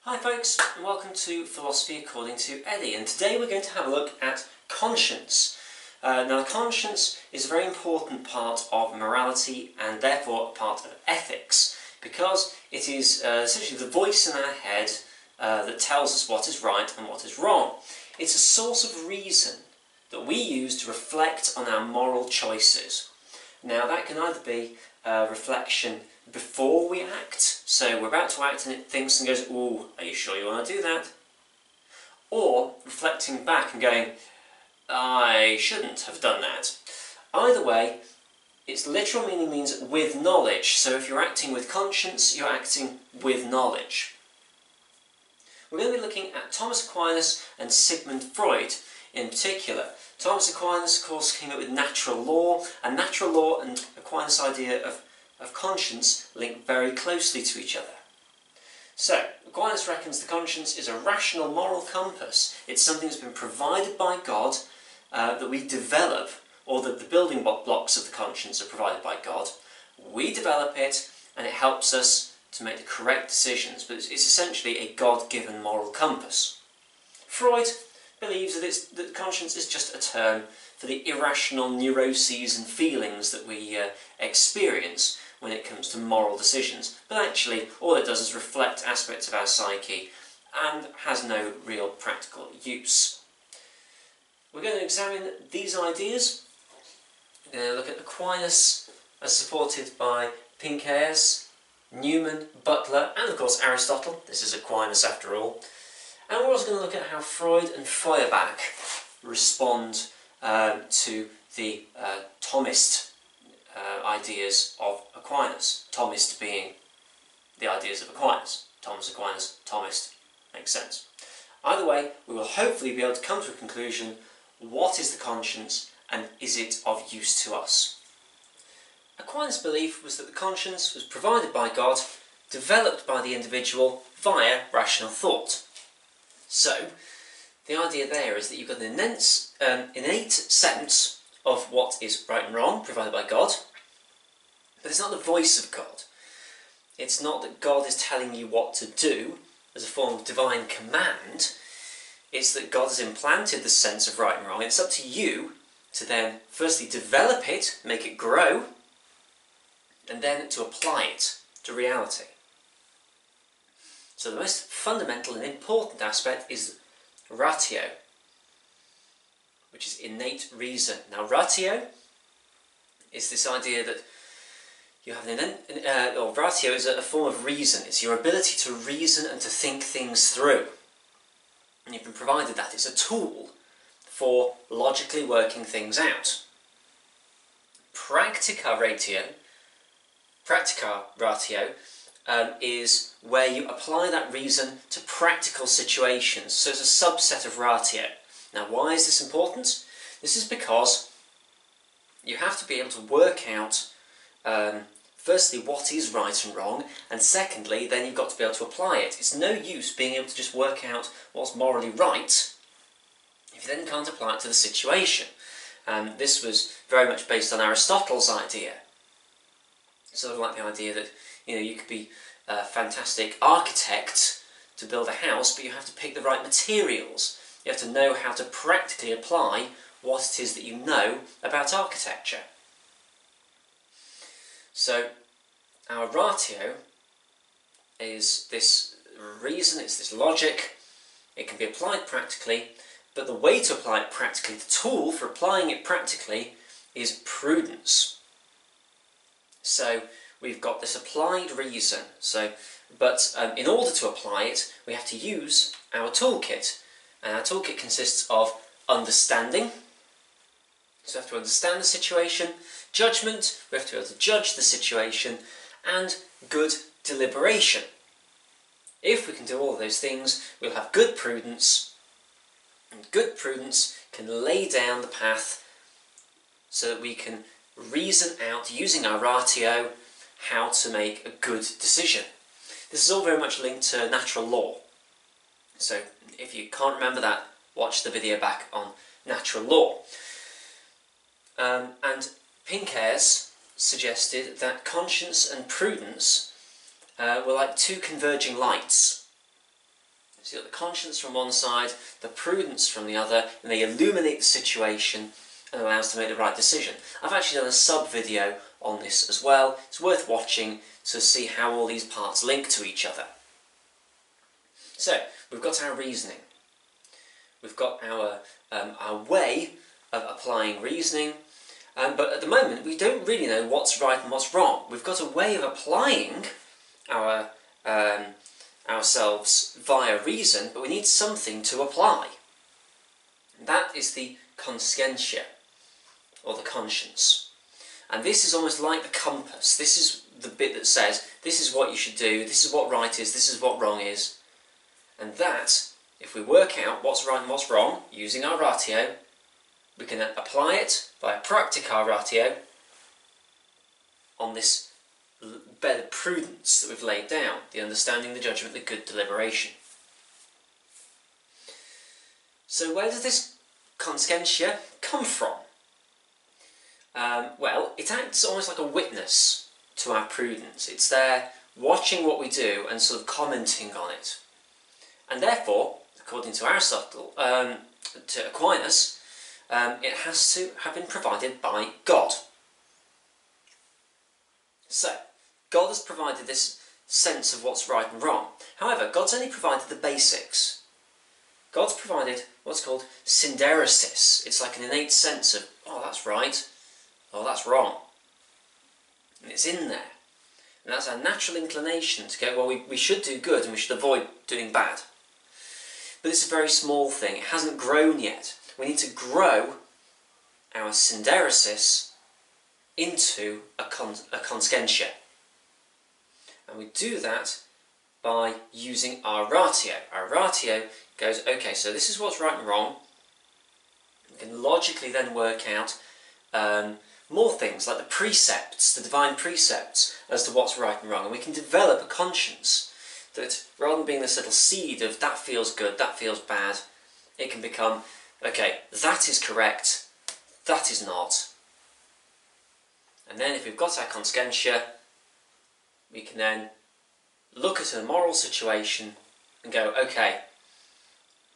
Hi folks, and welcome to Philosophy According to Eddie, and today we're going to have a look at conscience. Now conscience is a very important part of morality and therefore a part of ethics, because it is essentially the voice in our head that tells us what is right and what is wrong. It's a source of reason that we use to reflect on our moral choices. Now that can either be reflection before we act, so we're about to act and it thinks and goes, "Ooh, are you sure you want to do that?" Or reflecting back and going, "I shouldn't have done that." Either way, its literal meaning means with knowledge, so if you're acting with conscience, you're acting with knowledge. We're going to be looking at Thomas Aquinas and Sigmund Freud in particular. Thomas Aquinas, of course, came up with natural law, and natural law and Aquinas' idea of conscience link very closely to each other. So, Aquinas reckons the conscience is a rational moral compass. It's something that's been provided by God, that we develop, or that the building blocks of the conscience are provided by God. We develop it, and it helps us to make the correct decisions, but it's essentially a God-given moral compass. Freud believes that conscience is just a term for the irrational neuroses and feelings that we experience when it comes to moral decisions, but actually all it does is reflect aspects of our psyche and has no real practical use. We're going to examine these ideas. We're going to look at Aquinas as supported by Pinckaers, Newman, Butler, and of course Aristotle. This is Aquinas after all. And we're also going to look at how Freud and Feuerbach respond to the Thomist ideas of Aquinas. Thomist being the ideas of Aquinas. Thomas Aquinas, Thomist, makes sense. Either way, we will hopefully be able to come to a conclusion: what is the conscience and is it of use to us? Aquinas' belief was that the conscience was provided by God, developed by the individual via rational thought. So, the idea there is that you've got an innate sense of what is right and wrong, provided by God, but it's not the voice of God. It's not that God is telling you what to do as a form of divine command. It's that God has implanted the sense of right and wrong. It's up to you to then firstly develop it, make it grow, and then to apply it to reality. So the most fundamental and important aspect is ratio, which is innate reason. Now ratio is this idea that you have or ratio is a form of reason. It's your ability to reason and to think things through. And you've been provided that. It's a tool for logically working things out. Practica ratio is where you apply that reason to practical situations. So it's a subset of ratio. Now why is this important? This is because you have to be able to work out firstly what is right and wrong, and secondly then you've got to be able to apply it. It's no use being able to just work out what's morally right if you then can't apply it to the situation. This was very much based on Aristotle's idea. Sort of like the idea that you could be a fantastic architect to build a house, but you have to pick the right materials. You have to know how to practically apply what it is that you know about architecture. So our ratio is this reason, it's this logic. It can be applied practically, but the way to apply it practically, the tool for applying it practically, is prudence. So we've got this applied reason, but in order to apply it, we have to use our toolkit. And our toolkit consists of understanding, so we have to understand the situation, judgment, we have to be able to judge the situation, and good deliberation. If we can do all of those things, we'll have good prudence, and good prudence can lay down the path so that we can reason out, using our ratio, how to make a good decision. This is all very much linked to natural law. So if you can't remember that, watch the video back on natural law. And Pinckaers suggested that conscience and prudence were like two converging lights. So you've got the conscience from one side, the prudence from the other, and they illuminate the situation and allow us to make the right decision. I've actually done a sub-video on this as well. It's worth watching to see how all these parts link to each other. So, we've got our reasoning. We've got our way of applying reasoning, but at the moment we don't really know what's right and what's wrong. We've got a way of applying ourselves via reason, but we need something to apply. That is the conscientia, or the conscience. And this is almost like the compass. This is the bit that says, this is what you should do, this is what right is, this is what wrong is. And that, if we work out what's right and what's wrong, using our ratio, we can then apply it via practica ratio on this bed of prudence that we've laid down, the understanding, the judgment, the good deliberation. So where does this conscientia come from? Well, it acts almost like a witness to our prudence. It's there watching what we do and sort of commenting on it. And therefore, according to Aristotle, to Aquinas, it has to have been provided by God. So, God has provided this sense of what's right and wrong. However, God's only provided the basics. God's provided what's called synderesis. It's like an innate sense of, oh, that's right, oh, that's wrong. And it's in there. And that's our natural inclination to go, well, we should do good and we should avoid doing bad. But it's a very small thing. It hasn't grown yet. We need to grow our synderesis into a conscientia. And we do that by using our ratio. Our ratio goes, okay, so this is what's right and wrong. We can logically then work out more things like the precepts, the divine precepts, as to what's right and wrong. And we can develop a conscience that, rather than being this little seed of that feels good, that feels bad, it can become, okay, that is correct, that is not. And then if we've got our conscientia, we can then look at a moral situation and go, okay,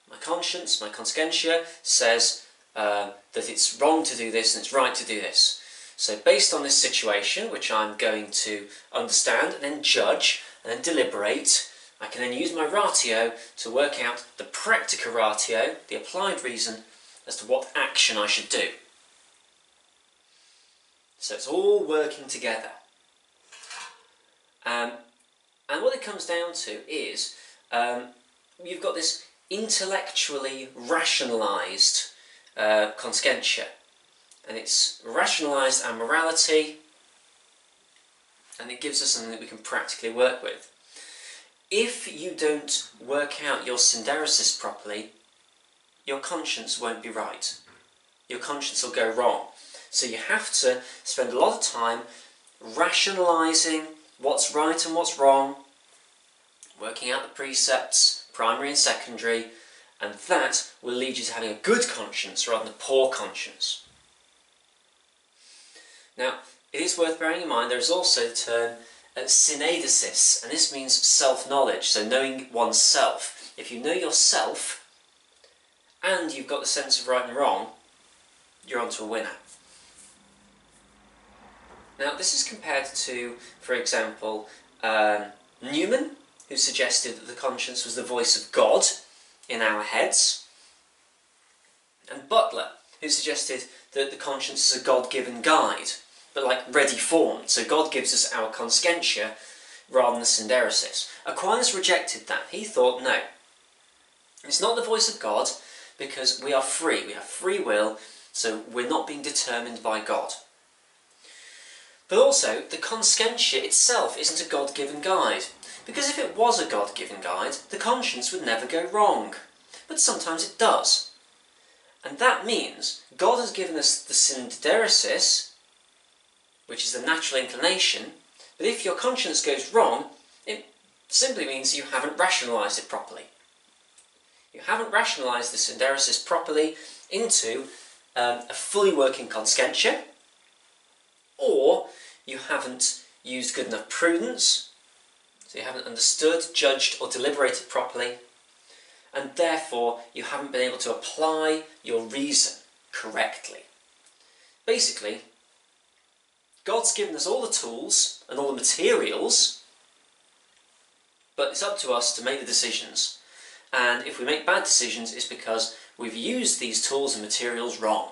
my conscience, my conscientia says that it's wrong to do this and it's right to do this. So based on this situation, which I'm going to understand and then judge and then deliberate, I can then use my ratio to work out the practica ratio, the applied reason, as to what action I should do. So it's all working together. And what it comes down to is, you've got this intellectually rationalised conscientia. And it's rationalised our morality, and it gives us something that we can practically work with. If you don't work out your synderesis properly, your conscience won't be right. Your conscience will go wrong. So you have to spend a lot of time rationalising what's right and what's wrong, working out the precepts, primary and secondary, and that will lead you to having a good conscience rather than a poor conscience. Now, it is worth bearing in mind there is also the term syneidesis, and this means self-knowledge, so knowing oneself. If you know yourself, and you've got the sense of right and wrong, you're onto a winner. Now, this is compared to, for example, Newman, who suggested that the conscience was the voice of God in our heads, and Butler, who suggested that the conscience is a God-given guide, but like ready-formed, so God gives us our conscientia rather than the synderesis. Aquinas rejected that. He thought, no, it's not the voice of God because we are free, we have free will, so we're not being determined by God. But also, the conscientia itself isn't a God-given guide, because if it was a God-given guide, the conscience would never go wrong. But sometimes it does. And that means God has given us the synderesis, which is the natural inclination, but if your conscience goes wrong, it simply means you haven't rationalised it properly. You haven't rationalised the synderesis properly into a fully working conscientia, or you haven't used good enough prudence, so you haven't understood, judged or deliberated properly, and therefore you haven't been able to apply your reason correctly. Basically, God's given us all the tools and all the materials, but it's up to us to make the decisions. And if we make bad decisions, it's because we've used these tools and materials wrong.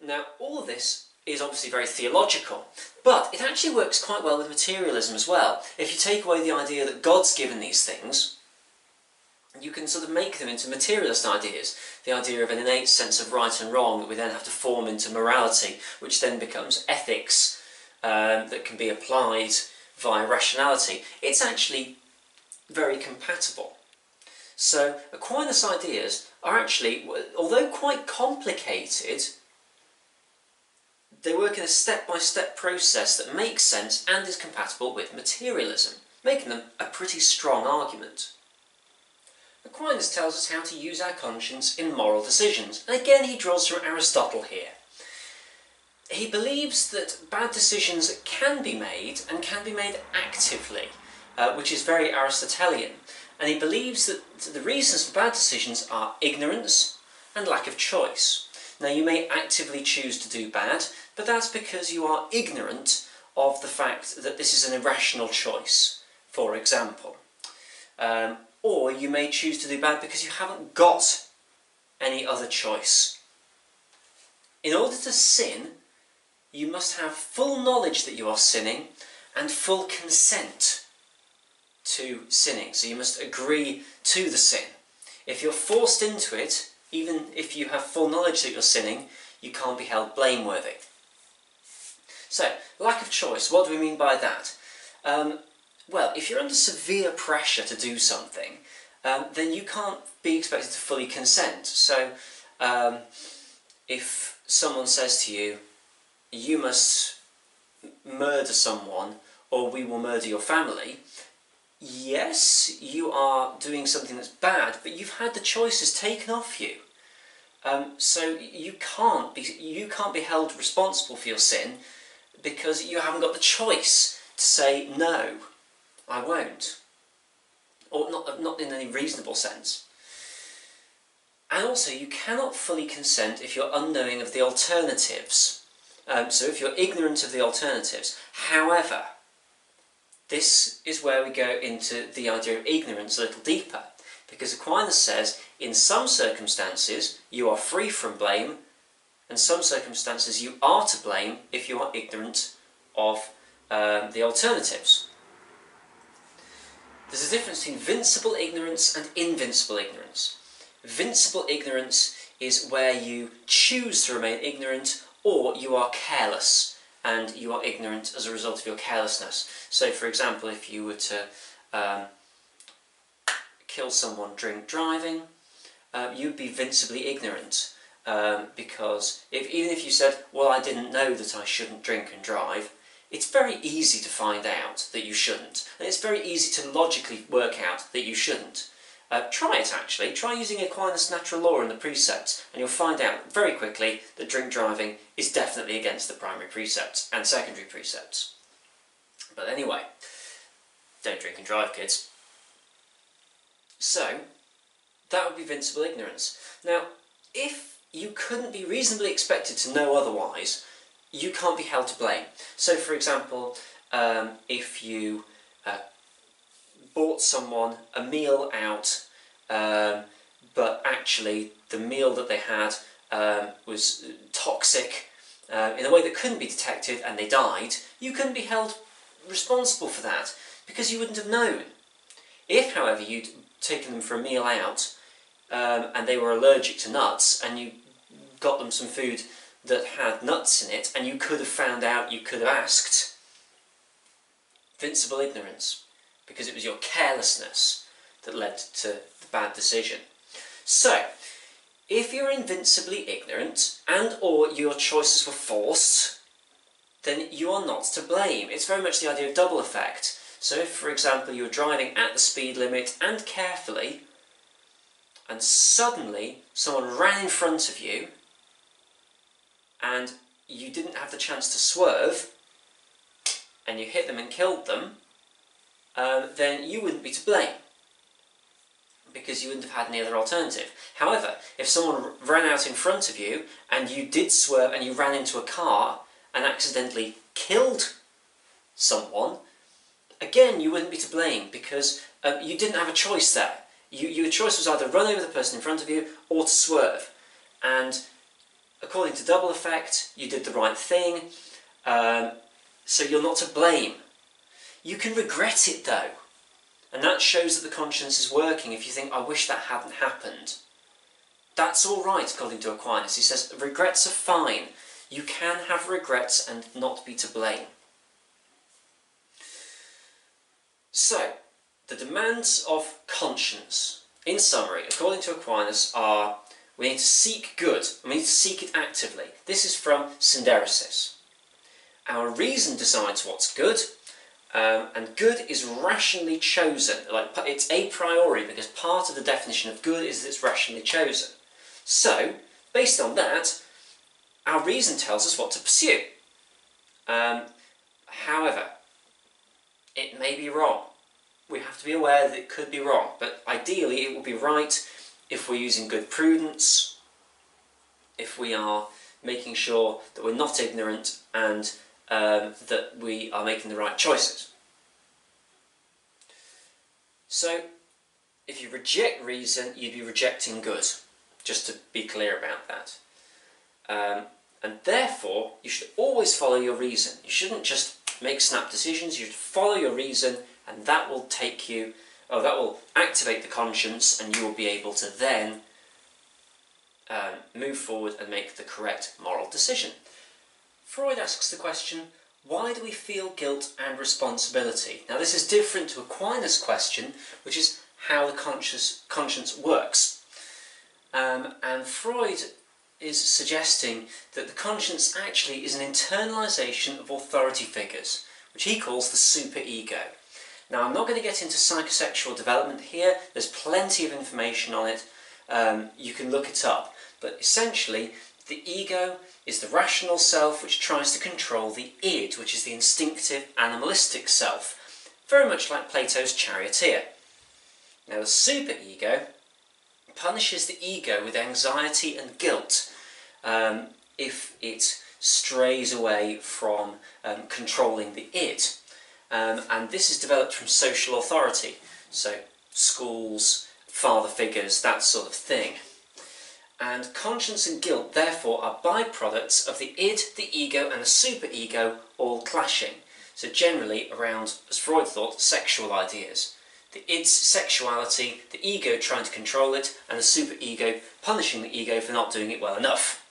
Now, all of this is obviously very theological, but it actually works quite well with materialism as well. If you take away the idea that God's given these things, you can sort of make them into materialist ideas. The idea of an innate sense of right and wrong that we then have to form into morality, which then becomes ethics that can be applied via rationality. It's actually very compatible. So Aquinas' ideas are actually, although quite complicated, they work in a step-by-step process that makes sense and is compatible with materialism, making them a pretty strong argument. Aquinas tells us how to use our conscience in moral decisions, and again he draws from Aristotle here. He believes that bad decisions can be made, and can be made actively, which is very Aristotelian, and he believes that the reasons for bad decisions are ignorance and lack of choice. Now, you may actively choose to do bad, but that's because you are ignorant of the fact that this is an irrational choice, for example. Or you may choose to do bad because you haven't got any other choice. In order to sin, you must have full knowledge that you are sinning and full consent to sinning. So you must agree to the sin. If you're forced into it, even if you have full knowledge that you're sinning, you can't be held blameworthy. So, lack of choice, what do we mean by that? Well, if you're under severe pressure to do something, then you can't be expected to fully consent. So, if someone says to you, you must murder someone or we will murder your family, yes, you are doing something that's bad, but you've had the choices taken off you. So you can't be held responsible for your sin because you haven't got the choice to say, no, I won't. Or not in any reasonable sense. And also, you cannot fully consent if you're unknowing of the alternatives. So if you're ignorant of the alternatives. However, this is where we go into the idea of ignorance a little deeper. Because Aquinas says, in some circumstances you are free from blame, and some circumstances you are to blame if you are ignorant of the alternatives. There's a difference between vincible ignorance and invincible ignorance. Vincible ignorance is where you choose to remain ignorant, or you are careless and you are ignorant as a result of your carelessness. So, for example, if you were to kill someone drink driving, you'd be vincibly ignorant, because even if you said, well, I didn't know that I shouldn't drink and drive, it's very easy to find out that you shouldn't, and it's very easy to logically work out that you shouldn't. Try it actually, try using Aquinas' natural law in the precepts, and you'll find out very quickly that drink driving is definitely against the primary precepts and secondary precepts. But anyway, don't drink and drive, kids. So, that would be vincible ignorance. Now, if you couldn't be reasonably expected to know otherwise, you can't be held to blame. So, for example, if you bought someone a meal out, but actually the meal that they had was toxic in a way that couldn't be detected and they died, you couldn't be held responsible for that because you wouldn't have known. If, however, you'd taken them for a meal out and they were allergic to nuts and you got them some food that had nuts in it and you could have found out, you could have asked, vincible ignorance, because it was your carelessness that led to the bad decision. So, if you're invincibly ignorant and or your choices were forced, then you are not to blame. It's very much the idea of double effect. So if, for example, you were driving at the speed limit and carefully, and suddenly someone ran in front of you, and you didn't have the chance to swerve, and you hit them and killed them, then you wouldn't be to blame. because you wouldn't have had any other alternative. However, if someone ran out in front of you and you did swerve and you ran into a car and accidentally killed someone, again, you wouldn't be to blame because you didn't have a choice there. Your choice was either run over the person in front of you or to swerve. And according to double effect, you did the right thing, so you're not to blame. You can regret it though, and that shows that the conscience is working if you think, I wish that hadn't happened. That's all right, according to Aquinas. He says, regrets are fine. You can have regrets and not be to blame. So, the demands of conscience, in summary, according to Aquinas, are we need to seek good, and we need to seek it actively. This is from Synderesis. Our reason decides what's good, and good is rationally chosen. Like, it's a priori, because part of the definition of good is that it's rationally chosen. So, based on that, our reason tells us what to pursue. However, it may be wrong. We have to be aware that it could be wrong, but ideally it will be right if we're using good prudence, if we are making sure that we're not ignorant and that we are making the right choices. So, if you reject reason, you'd be rejecting good, just to be clear about that. And therefore, you should always follow your reason. You shouldn't just make snap decisions, you should follow your reason, and that will take you, that will activate the conscience, and you will be able to then move forward and make the correct moral decision. Freud asks the question, why do we feel guilt and responsibility? Now this is different to Aquinas' question, which is how the conscience works. And Freud is suggesting that the conscience actually is an internalisation of authority figures, which he calls the superego. Now, I'm not going to get into psychosexual development here. There's plenty of information on it. You can look it up. But essentially, the ego is the rational self which tries to control the id, which is the instinctive, animalistic self, very much like Plato's charioteer. Now, the superego punishes the ego with anxiety and guilt if it strays away from controlling the id. And this is developed from social authority, so schools, father figures, that sort of thing. And conscience and guilt, therefore, are byproducts of the id, the ego and the superego all clashing. So generally around, as Freud thought, sexual ideas. The id's sexuality, the ego trying to control it, and the superego punishing the ego for not doing it well enough.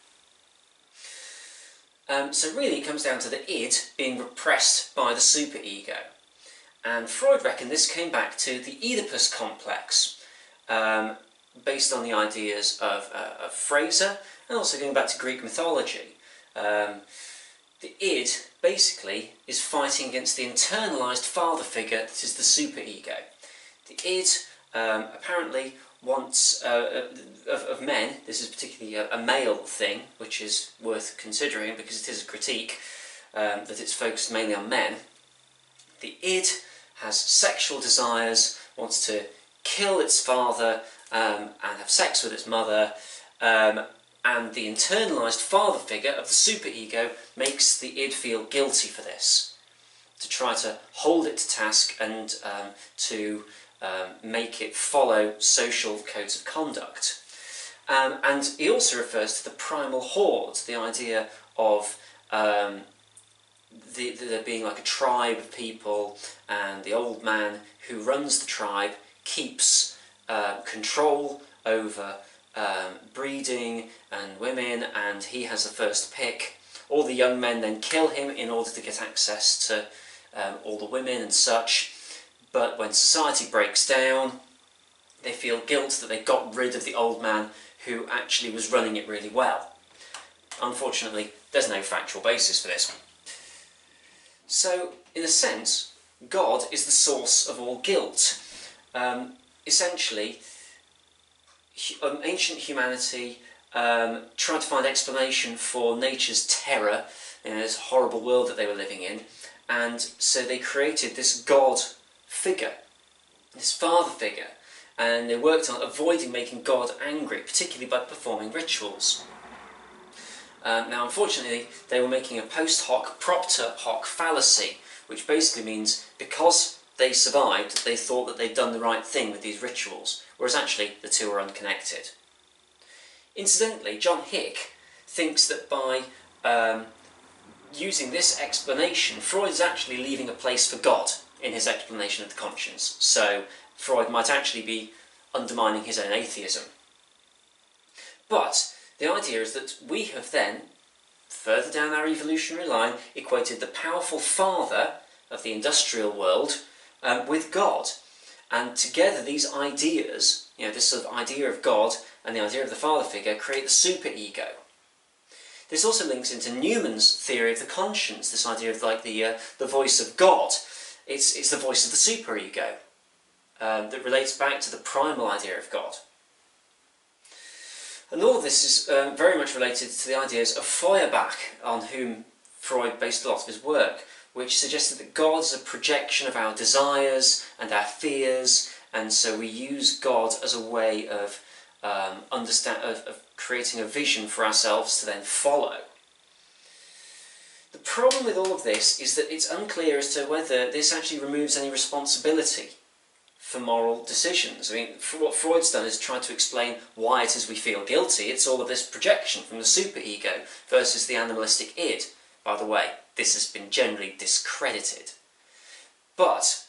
So really it comes down to the id being repressed by the superego. And Freud reckoned this came back to the Oedipus complex, based on the ideas of Fraser, and also going back to Greek mythology. The id basically is fighting against the internalised father figure that is the superego. The id apparently wants, of men, this is particularly a male thing, which is worth considering because it is a critique, that it's focused mainly on men. The id has sexual desires, wants to kill its father and have sex with its mother, and the internalised father figure of the superego makes the id feel guilty for this, to try to hold it to task and to make it follow social codes of conduct. And he also refers to the primal horde, the idea of there being like a tribe of people, and the old man who runs the tribe keeps control over breeding and women, and he has the first pick. All the young men then kill him in order to get access to all the women and such. But when society breaks down, they feel guilt that they got rid of the old man who actually was running it really well. Unfortunately, there's no factual basis for this. So, in a sense, God is the source of all guilt. Essentially, ancient humanity tried to find explanation for nature's terror in this horrible world that they were living in, and so they created this God figure, this father figure, and they worked on avoiding making God angry, particularly by performing rituals. Now, unfortunately, they were making a post hoc, propter hoc fallacy, which basically means because they survived, they thought that they'd done the right thing with these rituals, whereas actually the two are unconnected. Incidentally, John Hick thinks that by using this explanation, Freud is actually leaving a place for God in his explanation of the conscience. So Freud might actually be undermining his own atheism. But the idea is that we have then, further down our evolutionary line, equated the powerful father of the industrial world with God. And together these ideas, this sort of idea of God and the idea of the father figure, create the superego. This also links into Newman's theory of the conscience, this idea of like the voice of God. It's the voice of the superego that relates back to the primal idea of God. And all of this is very much related to the ideas of Feuerbach, on whom Freud based a lot of his work, which suggested that God is a projection of our desires and our fears, and so we use God as a way of creating a vision for ourselves to then follow. The problem with all of this is that it's unclear as to whether this actually removes any responsibility for moral decisions. I mean, what Freud's done is tried to explain why it is we feel guilty. It's all of this projection from the superego versus the animalistic id. By the way, this has been generally discredited. But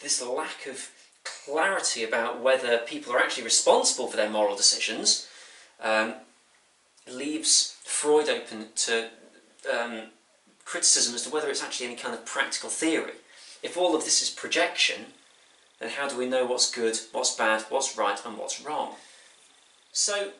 this lack of clarity about whether people are actually responsible for their moral decisions leaves Freud open to criticism as to whether it's actually any kind of practical theory. If all of this is projection, then how do we know what's good, what's bad, what's right and what's wrong? So,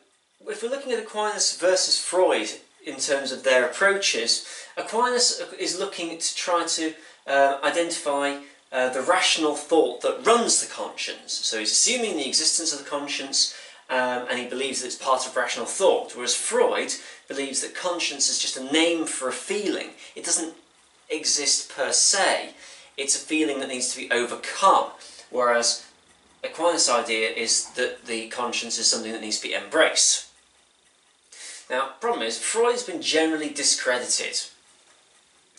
if we're looking at Aquinas versus Freud in terms of their approaches, Aquinas is looking to try to identify the rational thought that runs the conscience. So he's assuming the existence of the conscience, and he believes that it's part of rational thought, whereas Freud believes that conscience is just a name for a feeling. It doesn't exist per se. It's a feeling that needs to be overcome, whereas Aquinas' idea is that the conscience is something that needs to be embraced. Now, the problem is, Freud's been generally discredited.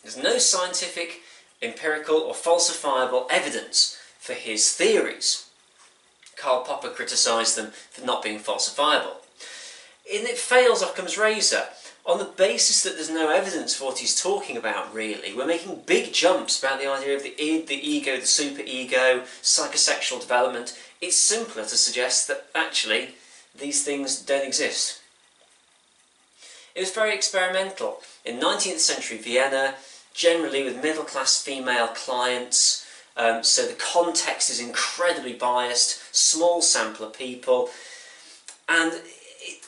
There's no scientific, empirical or falsifiable evidence for his theories. Karl Popper criticised them for not being falsifiable. And it fails Occam's razor. On the basis that there's no evidence for what he's talking about, really, we're making big jumps about the idea of the id, the ego, the superego, psychosexual development. It's simpler to suggest that actually these things don't exist. It was very experimental. In 19th century Vienna, generally with middle-class female clients, so the context is incredibly biased, small sample of people, and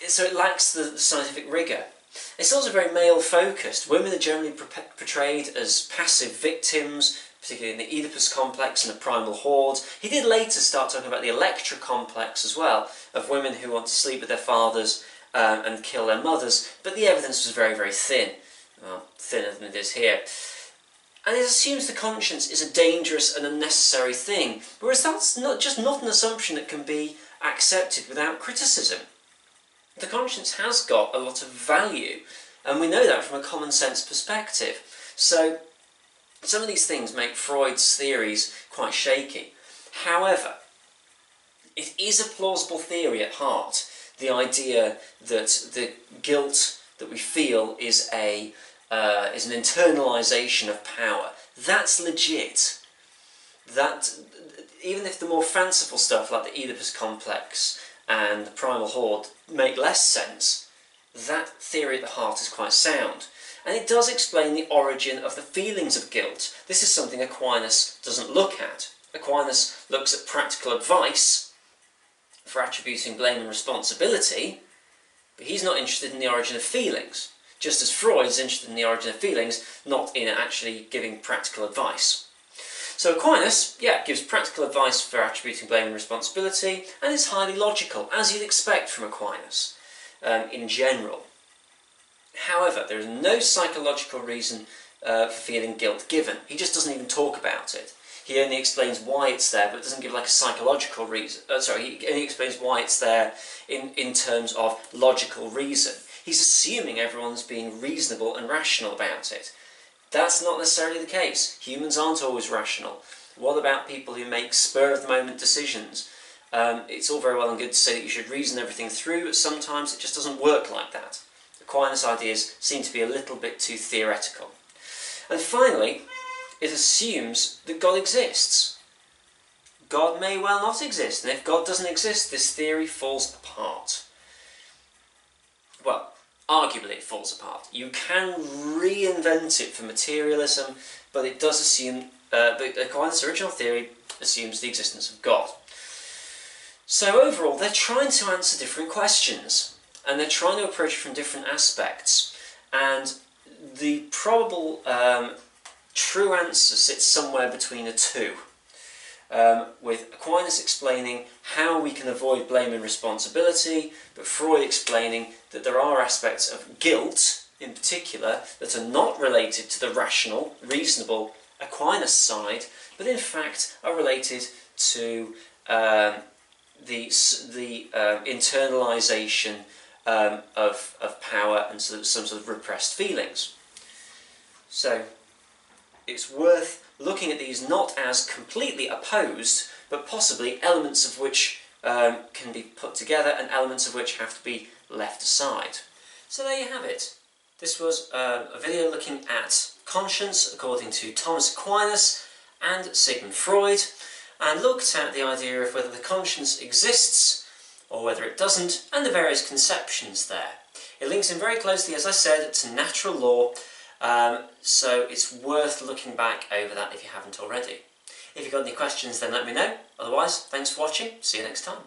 so it lacks the scientific rigour. It's also very male-focused. Women are generally portrayed as passive victims, particularly in the Oedipus complex and the primal horde. He did later start talking about the Electra complex as well, of women who want to sleep with their fathers and kill their mothers, but the evidence was very, very thin. Well, thinner than it is here. And it assumes the conscience is a dangerous and unnecessary thing, whereas that's not an assumption that can be accepted without criticism. The conscience has got a lot of value, and we know that from a common sense perspective. So some of these things make Freud's theories quite shaky. However, it is a plausible theory at heart, the idea that the guilt that we feel is an internalisation of power. That's legit. That, even if the more fanciful stuff like the Oedipus complex and the primal horde make less sense, that theory at the heart is quite sound. And it does explain the origin of the feelings of guilt. This is something Aquinas doesn't look at. Aquinas looks at practical advice for attributing blame and responsibility, but he's not interested in the origin of feelings, just as Freud is interested in the origin of feelings, not in actually giving practical advice. So Aquinas, gives practical advice for attributing blame and responsibility, and is highly logical, as you'd expect from Aquinas, in general. However, there is no psychological reason for feeling guilt given. He just doesn't even talk about it. He only explains why it's there, but doesn't give like a psychological reason. He only explains why it's there in terms of logical reason. He's assuming everyone's being reasonable and rational about it. That's not necessarily the case. Humans aren't always rational. What about people who make spur-of-the-moment decisions? It's all very well and good to say that you should reason everything through, but sometimes it just doesn't work like that. Aquinas' ideas seem to be a little bit too theoretical. And finally, it assumes that God exists. God may well not exist, and if God doesn't exist, this theory falls apart. Well, arguably it falls apart. You can reinvent it for materialism, but it does assume, but Aquinas' original theory assumes the existence of God. So overall, they're trying to answer different questions, and they're trying to approach it from different aspects, and the probable true answer sits somewhere between the two, with Aquinas explaining how we can avoid blame and responsibility, but Freud explaining that there are aspects of guilt, in particular, that are not related to the rational, reasonable Aquinas side, but in fact are related to the internalisation of power and some sort of repressed feelings. So it's worth looking at these not as completely opposed, but possibly elements of which can be put together and elements of which have to be left aside. So there you have it. This was a video looking at conscience according to Thomas Aquinas and Sigmund Freud, and looked at the idea of whether the conscience exists or whether it doesn't, and the various conceptions there. It links in very closely, as I said, to natural law, so it's worth looking back over that if you haven't already. If you've got any questions, then let me know. Otherwise, thanks for watching. See you next time.